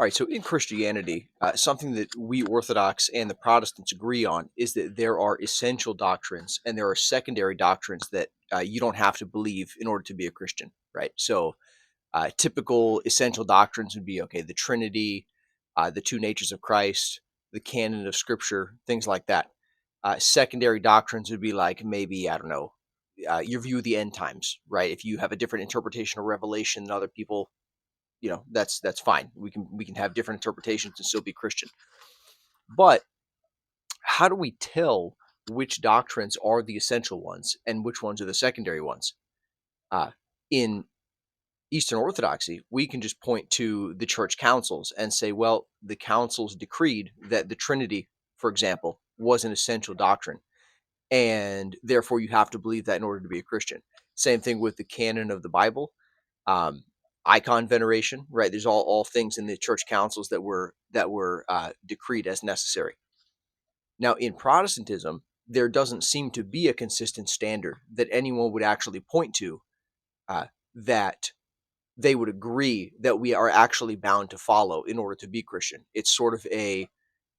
All right, so in Christianity, something that we Orthodox and the Protestants agree on is that there are essential doctrines and there are secondary doctrines that you don't have to believe in order to be a Christian, right? So, typical essential doctrines would be okay, the Trinity, the two natures of Christ, the canon of Scripture, things like that. Secondary doctrines would be like maybe, I don't know, your view of the end times, right? If you have a different interpretation of Revelation than other people, that's fine. We can have different interpretations and still be Christian. But how do we tell which doctrines are the essential ones and which ones are the secondary ones? In Eastern Orthodoxy, we can just point to the church councils and say, well, the councils decreed that the Trinity, for example, was an essential doctrine, and therefore you have to believe that in order to be a Christian. Same thing with the canon of the Bible. um, Icon veneration, right? There's all things in the church councils that were decreed as necessary. Now, in Protestantism, there doesn't seem to be a consistent standard that anyone would actually point to, that they would agree that we are actually bound to follow in order to be Christian. It's sort of I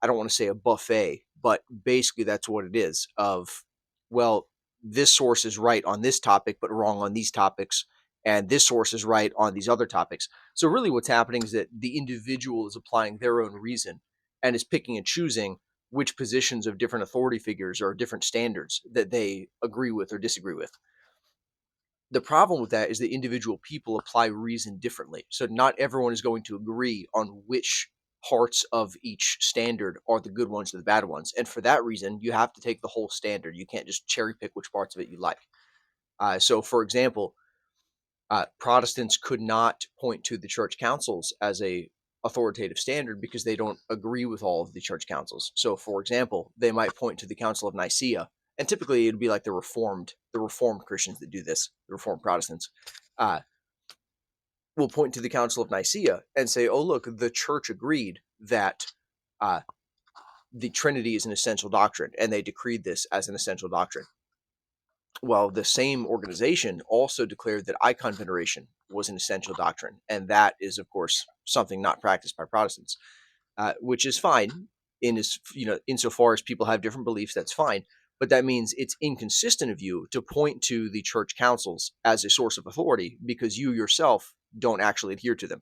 don't want to say a buffet, but basically that's what it is. Of, well, this source is right on this topic, but wrong on these topics, and this source is right on these other topics. So really, what's happening is that the individual is applying their own reason and is picking and choosing which positions of different authority figures or different standards that they agree with or disagree with. The problem with that is that individual people apply reason differently. So not everyone is going to agree on which parts of each standard are the good ones or the bad ones. And for that reason, you have to take the whole standard. You can't just cherry pick which parts of it you like. So, for example, Protestants could not point to the church councils as a authoritative standard because they don't agree with all of the church councils. So, for example, they might point to the Council of Nicaea, and typically it'd be like the Reformed Christians that do this, the Reformed Protestants. Uh, will point to the Council of Nicaea and say, "Oh, look, the church agreed that uh, the Trinity is an essential doctrine, and they decreed this as an essential doctrine." Well, the same organization also declared that icon veneration was an essential doctrine, and that is, of course, something not practiced by Protestants, which is fine. Insofar as people have different beliefs, that's fine. But that means it's inconsistent of you to point to the church councils as a source of authority because you yourself don't actually adhere to them.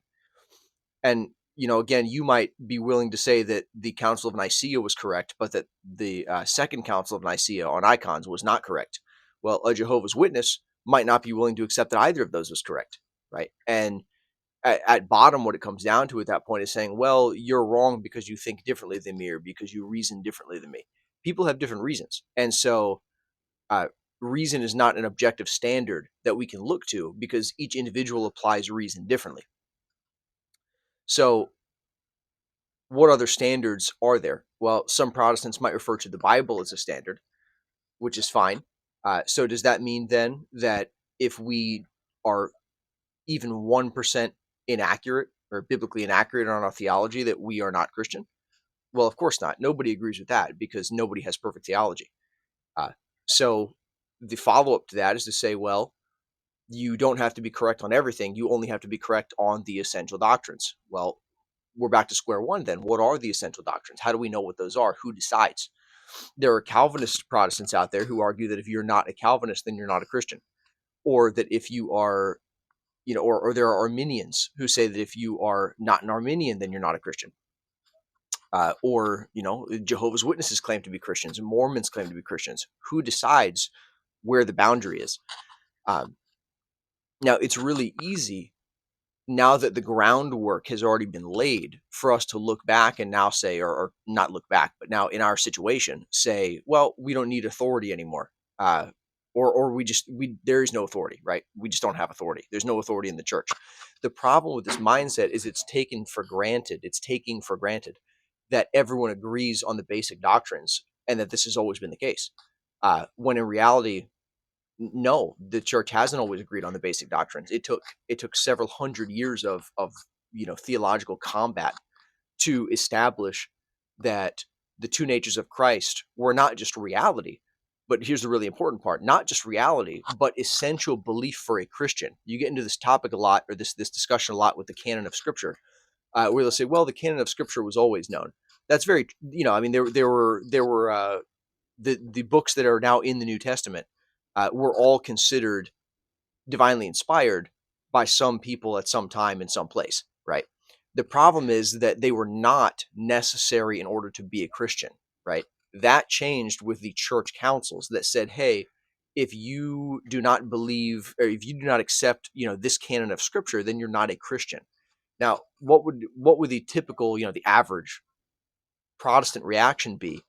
And again, you might be willing to say that the Council of Nicaea was correct, but that the Second Council of Nicaea on icons was not correct. Well, a Jehovah's Witness might not be willing to accept that either of those was correct, right? And at bottom, what it comes down to at that point is saying, well, you're wrong because you think differently than me or because you reason differently than me. People have different reasons. And so uh, reason is not an objective standard that we can look to because each individual applies reason differently. So what other standards are there? Well, some Protestants might refer to the Bible as a standard, which is fine. So does that mean then that if we are even 1% inaccurate or biblically inaccurate on our theology, that we are not Christian? Well, of course not. Nobody agrees with that because nobody has perfect theology. Uh, so the follow up to that is to say, well, you don't have to be correct on everything. You only have to be correct on the essential doctrines. Well, we're back to square one then. What are the essential doctrines? How do we know what those are? Who decides? There are Calvinist Protestants out there who argue that if you're not a Calvinist, then you're not a Christian. Or that if you are, or there are Arminians who say that if you are not an Arminian, then you're not a Christian. Jehovah's Witnesses claim to be Christians, and Mormons claim to be Christians. Who decides where the boundary is? Now, it's really easy now that the groundwork has already been laid for us to look back and now say, or not look back, but now in our situation say, well, we don't need authority anymore. Or there is no authority, right? We just don't have authority. There's no authority in the church. The problem with this mindset is it's taking for granted that everyone agrees on the basic doctrines and that this has always been the case. When in reality, no, the church hasn't always agreed on the basic doctrines. It took several hundred years of theological combat to establish that the two natures of Christ were not just reality, but here's the really important part: not just reality, but essential belief for a Christian. You get into this topic a lot, or this discussion a lot with the canon of Scripture. where they'll say, well, the canon of scripture was always known. That's very, I mean, there were the books that are now in the New Testament were all considered divinely inspired by some people at some time in some place, right? The problem is that they were not necessary in order to be a Christian, right? That changed with the church councils that said, hey, if you do not believe, or if you do not accept, this canon of scripture, then you're not a Christian. Now, what would the typical, the average Protestant reaction be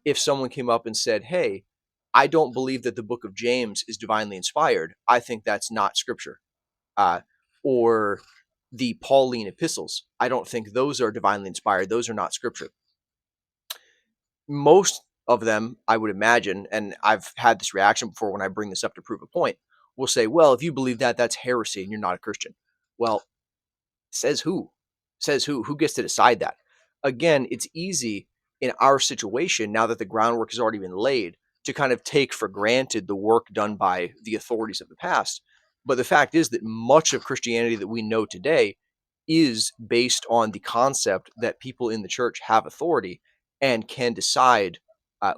if someone came up and said, hey, I don't believe that the book of James is divinely inspired. I think that's not scripture. Uh, or the Pauline epistles. I don't think those are divinely inspired. Those are not scripture. Most of them, I would imagine, and I've had this reaction before when I bring this up to prove a point, will say, well, if you believe that, that's heresy and you're not a Christian. Well, says who? Says who? Who gets to decide that? Again, it's easy in our situation, now that the groundwork has already been laid, to kind of take for granted the work done by the authorities of the past. But the fact is that much of Christianity that we know today is based on the concept that people in the church have authority and can decide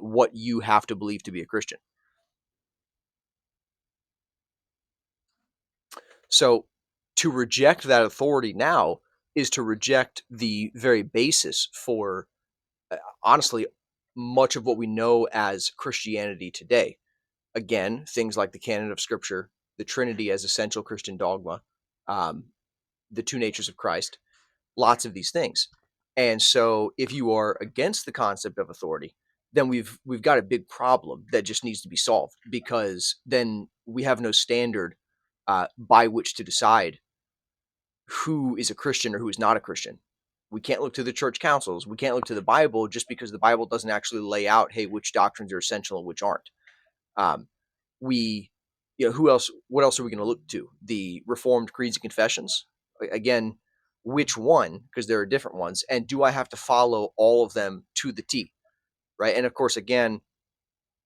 what you have to believe to be a Christian. So to reject that authority now is to reject the very basis for, honestly, much of what we know as Christianity today. Again, things like the canon of Scripture, the Trinity as essential Christian dogma, um, the two natures of Christ, lots of these things. And so if you are against the concept of authority, then we've got a big problem that just needs to be solved, because then we have no standard by which to decide who is a Christian or who is not a Christian. We can't look to the church councils. We can't look to the Bible, just because the Bible doesn't actually lay out, hey, which doctrines are essential and which aren't. Um, we, who else? What else are we going to look to? The Reformed creeds and confessions. Again, which one? Because there are different ones. And do I have to follow all of them to the T? Right. And of course, again,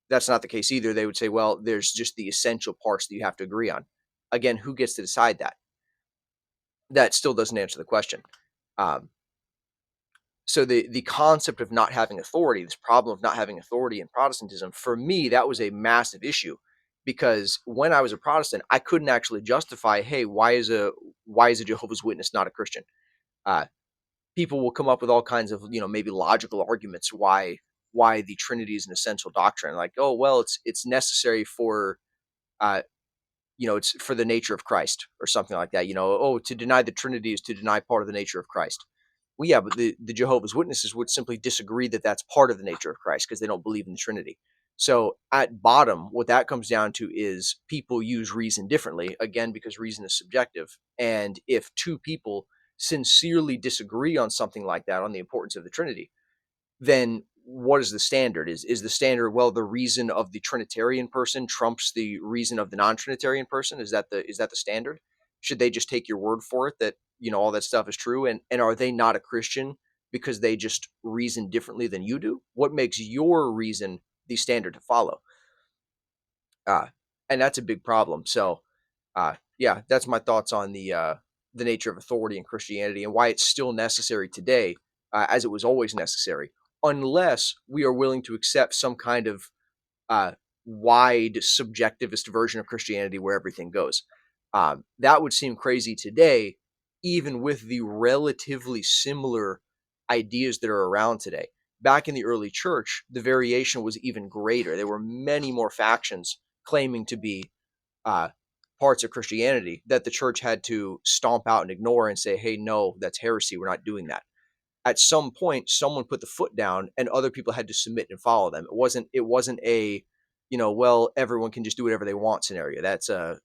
that's not the case either. They would say, well, there's just the essential parts that you have to agree on. Again, who gets to decide that? That still doesn't answer the question. Um, so the concept of not having authority, this problem of not having authority in Protestantism, for me, that was a massive issue, because when I was a Protestant, I couldn't actually justify, hey, why is a Jehovah's Witness not a Christian? Uh, People will come up with all kinds of, maybe logical arguments why the Trinity is an essential doctrine, like, oh, well, it's necessary for uh, it's for the nature of Christ or something like that. Oh, to deny the Trinity is to deny part of the nature of Christ. Well, yeah, but the Jehovah's Witnesses would simply disagree that that's part of the nature of Christ, because they don't believe in the Trinity. So at bottom, what that comes down to is people use reason differently, again, because reason is subjective. And if two people sincerely disagree on something like that, on the importance of the Trinity, then what is the standard? Is the standard, well, the reason of the Trinitarian person trumps the reason of the non-Trinitarian person? Is that the standard? Should they just take your word for it that all that stuff is true? And are they not a Christian because they just reason differently than you do? What makes your reason the standard to follow? Uh, and that's a big problem. So yeah, that's my thoughts on the nature of authority in Christianity and why it's still necessary today, as it was always necessary, unless we are willing to accept some kind of uh, wide subjectivist version of Christianity where everything goes. That would seem crazy today, even with the relatively similar ideas that are around today. Back in the early church, the variation was even greater. There were many more factions claiming to be uh, parts of Christianity that the church had to stomp out and ignore and say, hey, no, that's heresy. We're not doing that. At some point, someone put the foot down and other people had to submit and follow them. It wasn't a, well, everyone can just do whatever they want scenario. That's a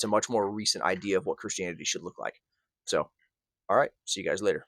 much more recent idea of what Christianity should look like. So, all right. See you guys later.